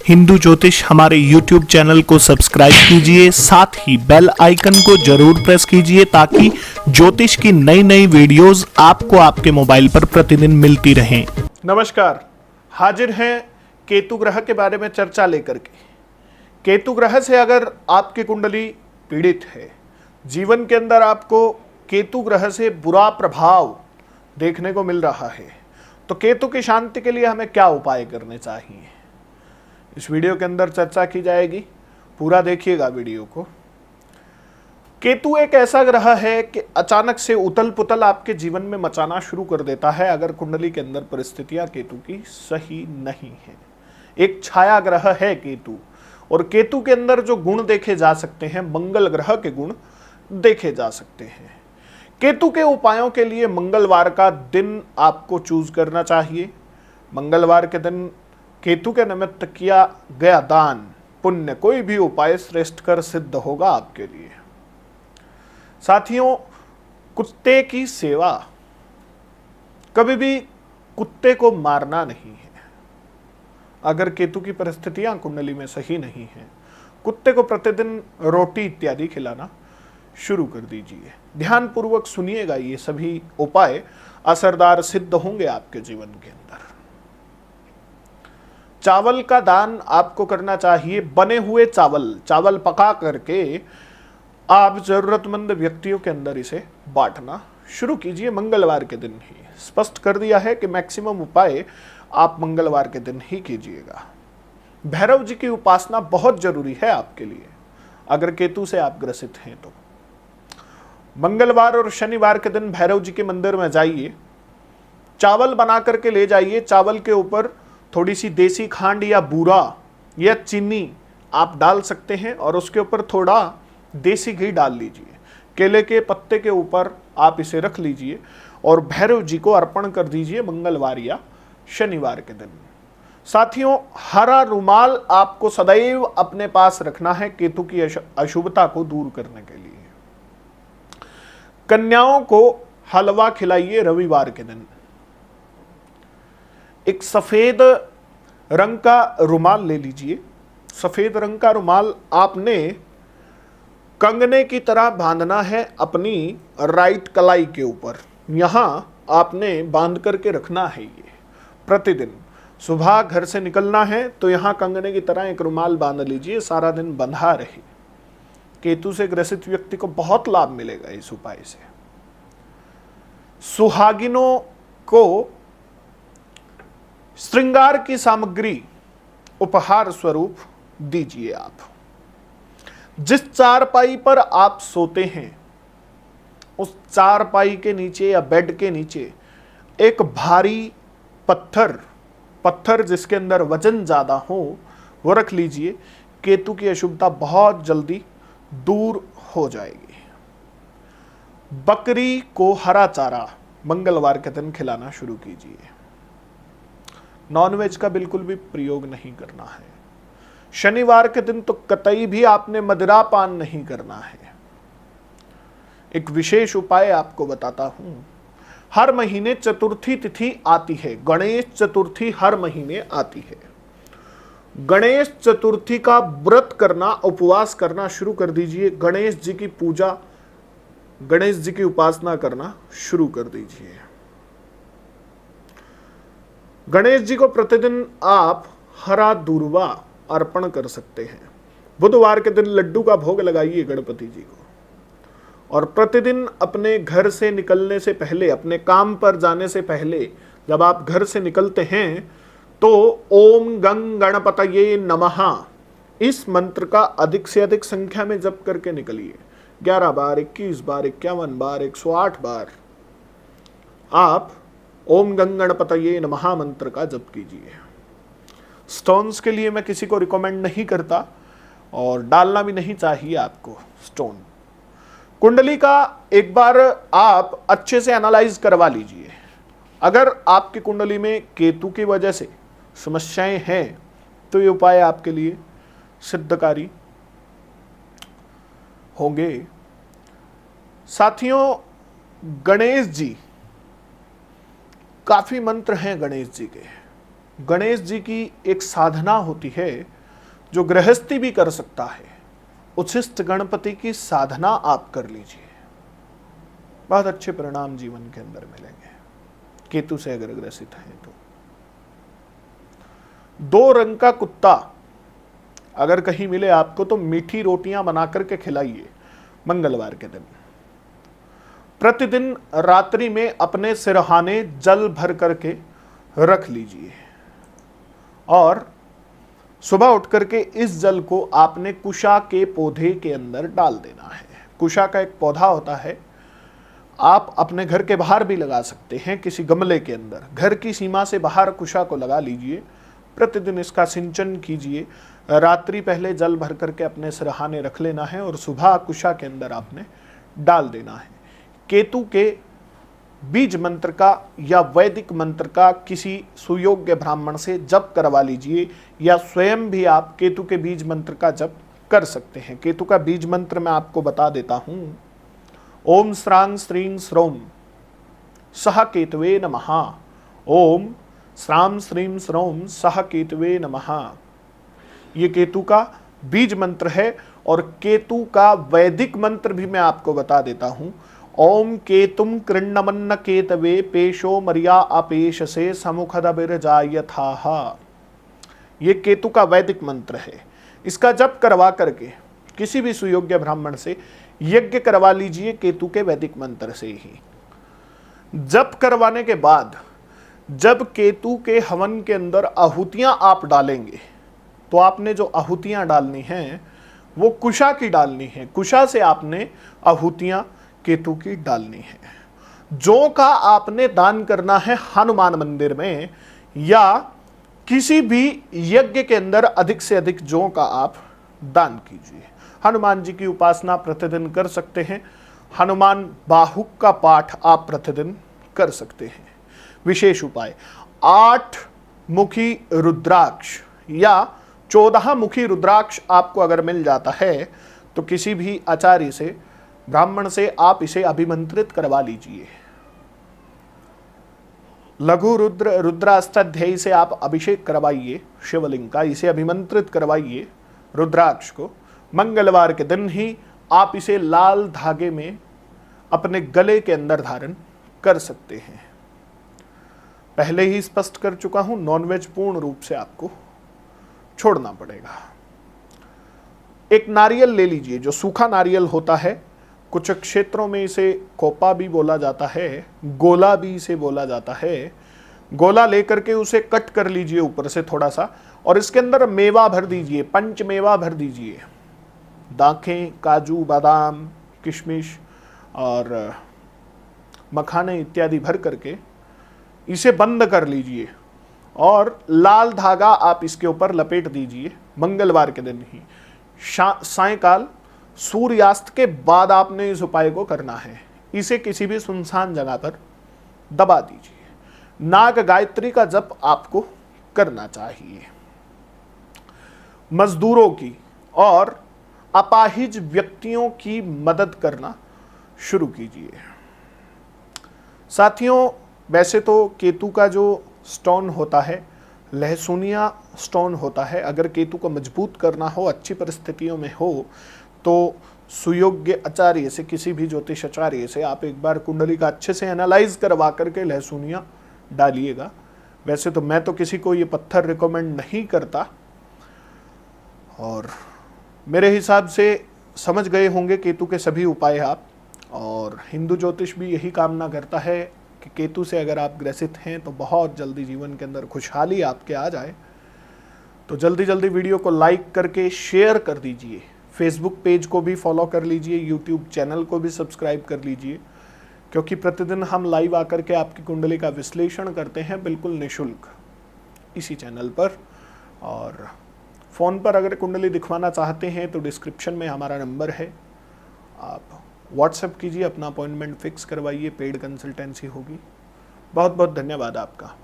हिंदू ज्योतिष हमारे YouTube channel को सब्सक्राइब कीजिए, साथ ही बेल आइकन को जरूर प्रेस कीजिए ताकि ज्योतिष की नई नई वीडियोस आपको आपके मोबाइल पर प्रतिदिन मिलती रहें। नमस्कार, हाजिर हैं केतु ग्रह के बारे में चर्चा लेकर के। केतु ग्रह से अगर आपकी कुंडली पीड़ित है, जीवन के अंदर आपको केतु ग्रह से बुरा प्रभाव देखने को मिल रहा है, तो केतु की शांति के लिए हमें क्या उपाय करने चाहिए, इस वीडियो के अंदर चर्चा की जाएगी। पूरा देखिएगा वीडियो को। केतु एक ऐसा ग्रह है कि अचानक से उथल पुथल आपके जीवन में मचाना शुरू कर देता है अगर कुंडली के अंदर परिस्थितियां केतु की सही नहीं है। एक छाया ग्रह है केतु, और केतु के अंदर जो गुण देखे जा सकते हैं, मंगल ग्रह के गुण देखे जा सकते हैं। केतु के उपायों के लिए मंगलवार का दिन आपको चूज करना चाहिए। मंगलवार के दिन केतु के निमित्त किया गया दान पुण्य कोई भी उपाय श्रेष्ठ कर सिद्ध होगा आपके लिए। साथियों, कुत्ते की सेवा, कभी भी कुत्ते को मारना नहीं है। अगर केतु की परिस्थितियां कुंडली में सही नहीं है, कुत्ते को प्रतिदिन रोटी इत्यादि खिलाना शुरू कर दीजिए। ध्यानपूर्वक सुनिएगा, ये सभी उपाय असरदार सिद्ध होंगे आपके जीवन के अंदर। चावल का दान आपको करना चाहिए। बने हुए चावल पका करके आप जरूरतमंद व्यक्तियों के अंदर इसे बांटना शुरू कीजिए मंगलवार के दिन ही। स्पष्ट कर दिया है कि मैक्सिमम उपाय आप मंगलवार के दिन ही कीजिएगा। भैरव जी की उपासना बहुत जरूरी है आपके लिए अगर केतु से आप ग्रसित हैं तो। मंगलवार और शनिवार के दिन भैरव जी के मंदिर में जाइए, चावल बना करके ले जाइए। चावल के ऊपर थोड़ी सी देसी खांड या बूरा या चीनी आप डाल सकते हैं और उसके ऊपर थोड़ा देसी घी डाल लीजिए। केले के पत्ते के ऊपर आप इसे रख लीजिए और भैरव जी को अर्पण कर दीजिए मंगलवार या शनिवार के दिन। साथियों, हरा रुमाल आपको सदैव अपने पास रखना है केतु की अशुभता को दूर करने के लिए। कन्याओं को हलवा खिलाइए रविवार के दिन। एक सफेद रंग का रुमाल ले लीजिए। सफेद रंग का रुमाल आपने कंगने की तरह बांधना है अपनी राइट कलाई के ऊपर। यहां आपने बांध करके रखना है। ये प्रतिदिन सुबह घर से निकलना है तो यहां कंगने की तरह एक रुमाल बांध लीजिए, सारा दिन बंधा रहे। केतु से ग्रसित व्यक्ति को बहुत लाभ मिलेगा इस उपाय से। सुहागिनों को श्रृंगार की सामग्री उपहार स्वरूप दीजिए। आप जिस चारपाई पर आप सोते हैं उस चारपाई के नीचे या बेड के नीचे एक भारी पत्थर जिसके अंदर वजन ज्यादा हो वो रख लीजिए। केतु की अशुभता बहुत जल्दी दूर हो जाएगी। बकरी को हरा चारा मंगलवार के दिन खिलाना शुरू कीजिए। नॉनवेज का बिल्कुल भी प्रयोग नहीं करना है। शनिवार के दिन तो कतई भी आपने मदिरा पान नहीं करना है। एक विशेष उपाय आपको बताता हूं। हर महीने चतुर्थी तिथि आती है, गणेश चतुर्थी हर महीने आती है। गणेश चतुर्थी का व्रत करना, उपवास करना शुरू कर दीजिए। गणेश जी की पूजा, गणेश जी की उपासना करना शुरू कर दीजिए। गणेश जी को प्रतिदिन आप हरा दूर्वा अर्पण कर सकते हैं। बुधवार के दिन लड्डू का भोग लगाइए गणपति जी को। और प्रतिदिन अपने घर से निकलने से पहले, अपने काम पर जाने से पहले जब आप घर से निकलते हैं तो ओम गंग गणपतये नमः इस मंत्र का अधिक से अधिक संख्या में जप करके निकलिए। 11 बार, 21 बार, 51 बार, 108 बार आप ओम गंग गणपतये नमः मंत्र का जप कीजिए। स्टोन्स के लिए मैं किसी को रिकमेंड नहीं करता और डालना भी नहीं चाहिए आपको स्टोन। कुंडली का एक बार आप अच्छे से एनालाइज करवा लीजिए। अगर आपकी कुंडली में केतु की वजह से समस्याएं हैं तो ये उपाय आपके लिए सिद्धकारी होंगे। साथियों, गणेश जी, काफी मंत्र हैं गणेश जी के। गणेश जी की एक साधना होती है जो गृहस्थी भी कर सकता है। उच्छिष्ट गणपति की साधना आप कर लीजिए, बहुत अच्छे परिणाम जीवन के अंदर मिलेंगे। केतु से अगर ग्रसित हैं तो 2 रंग का कुत्ता अगर कहीं मिले आपको तो मीठी रोटियां बना करके खिलाइए मंगलवार के दिन। प्रतिदिन रात्रि में अपने सिरहाने जल भर करके रख लीजिए और सुबह उठ करके इस जल को आपने कुशा के पौधे के अंदर डाल देना है। कुशा का एक पौधा होता है, आप अपने घर के बाहर भी लगा सकते हैं, किसी गमले के अंदर। घर की सीमा से बाहर कुशा को लगा लीजिए, प्रतिदिन इसका सिंचन कीजिए। रात्रि पहले जल भर करके अपने सिरहाने रख लेना है और सुबह कुशा के अंदर आपने डाल देना है। केतु के बीज मंत्र का या वैदिक मंत्र का किसी सुयोग्य ब्राह्मण से जप करवा लीजिए या स्वयं भी आप केतु के बीज मंत्र का जप कर सकते हैं। केतु का बीज मंत्र मैं आपको बता देता हूं। ओम श्रांग श्रीं श्रौम सह केतवे नमः। ओम श्राम श्रीं श्रौम सह केतवे नमः। ये केतु का बीज मंत्र है। और केतु का वैदिक मंत्र भी मैं आपको बता देता हूं। ओम केतुम कृण्णमन्न केतवे पेशो मरिया अपेश से समुखदबिरजायथाः। ये केतु का वैदिक मंत्र है। इसका जप करवा करके किसी भी सुयोग्य ब्राह्मण से यज्ञ करवा लीजिए केतु के वैदिक मंत्र से ही। जप करवाने के बाद जब केतु के हवन के अंदर आहुतियां आप डालेंगे तो आपने जो आहुतियां डालनी हैं वो कुशा की डालनी है। कुशा से आपने आहुतियां केतु की डालनी है। जौ का आपने दान करना है हनुमान मंदिर में या किसी भी यज्ञ के अंदर अधिक से अधिक जौ का आप दान कीजिए। हनुमान जी की उपासना प्रतिदिन कर सकते हैं। हनुमान बाहुक का पाठ आप प्रतिदिन कर सकते हैं। विशेष उपाय 8 मुखी रुद्राक्ष या 14 मुखी रुद्राक्ष आपको अगर मिल जाता है तो किसी भी आचार्य से ब्राह्मण से आप इसे अभिमंत्रित करवा लीजिए। लघु रुद्र रुद्राष्टाध्यायी से आप अभिषेक करवाइए शिवलिंग का, इसे अभिमंत्रित करवाइए रुद्राक्ष को। मंगलवार के दिन ही आप इसे लाल धागे में अपने गले के अंदर धारण कर सकते हैं। पहले ही स्पष्ट कर चुका हूं, नॉनवेज पूर्ण रूप से आपको छोड़ना पड़ेगा। एक नारियल ले लीजिए, जो सूखा नारियल होता है, कुछ क्षेत्रों में इसे कोपा भी बोला जाता है, गोला भी इसे बोला जाता है। गोला लेकर के उसे कट कर लीजिए ऊपर से थोड़ा सा और इसके अंदर मेवा भर दीजिए, पंच मेवा भर दीजिए। दाखें, काजू, बादाम, किशमिश और मखाने इत्यादि भर करके इसे बंद कर लीजिए और लाल धागा आप इसके ऊपर लपेट दीजिए। मंगलवार के दिन ही सायंकाल सूर्यास्त के बाद आपने इस उपाय को करना है। इसे किसी भी सुनसान जगह पर दबा दीजिए। नाग गायत्री का जप आपको करना चाहिए। मजदूरों की और अपाहिज व्यक्तियों की मदद करना शुरू कीजिए। साथियों, वैसे तो केतु का जो स्टोन होता है लहसुनिया स्टोन होता है। अगर केतु को मजबूत करना हो, अच्छी परिस्थितियों में हो, तो सुयोग्य आचार्य से, किसी भी ज्योतिष आचार्य से आप एक बार कुंडली का अच्छे से एनालाइज करवा करके लहसुनिया डालिएगा। वैसे तो मैं तो किसी को ये पत्थर रिकमेंड नहीं करता और मेरे हिसाब से समझ गए होंगे केतु के सभी उपाय आप। और हिंदू ज्योतिष भी यही कामना करता है कि केतु से अगर आप ग्रसित हैं तो बहुत जल्दी जीवन के अंदर खुशहाली आपके आ जाए। तो जल्दी जल्दी वीडियो को लाइक करके शेयर कर दीजिए। फेसबुक पेज को भी फॉलो कर लीजिए, यूट्यूब चैनल को भी सब्सक्राइब कर लीजिए, क्योंकि प्रतिदिन हम लाइव आकर के आपकी कुंडली का विश्लेषण करते हैं बिल्कुल निःशुल्क इसी चैनल पर। और फ़ोन पर अगर कुंडली दिखवाना चाहते हैं तो डिस्क्रिप्शन में हमारा नंबर है, आप व्हाट्सएप कीजिए, अपना अपॉइंटमेंट फिक्स करवाइए, पेड कंसल्टेंसी होगी। बहुत बहुत धन्यवाद आपका।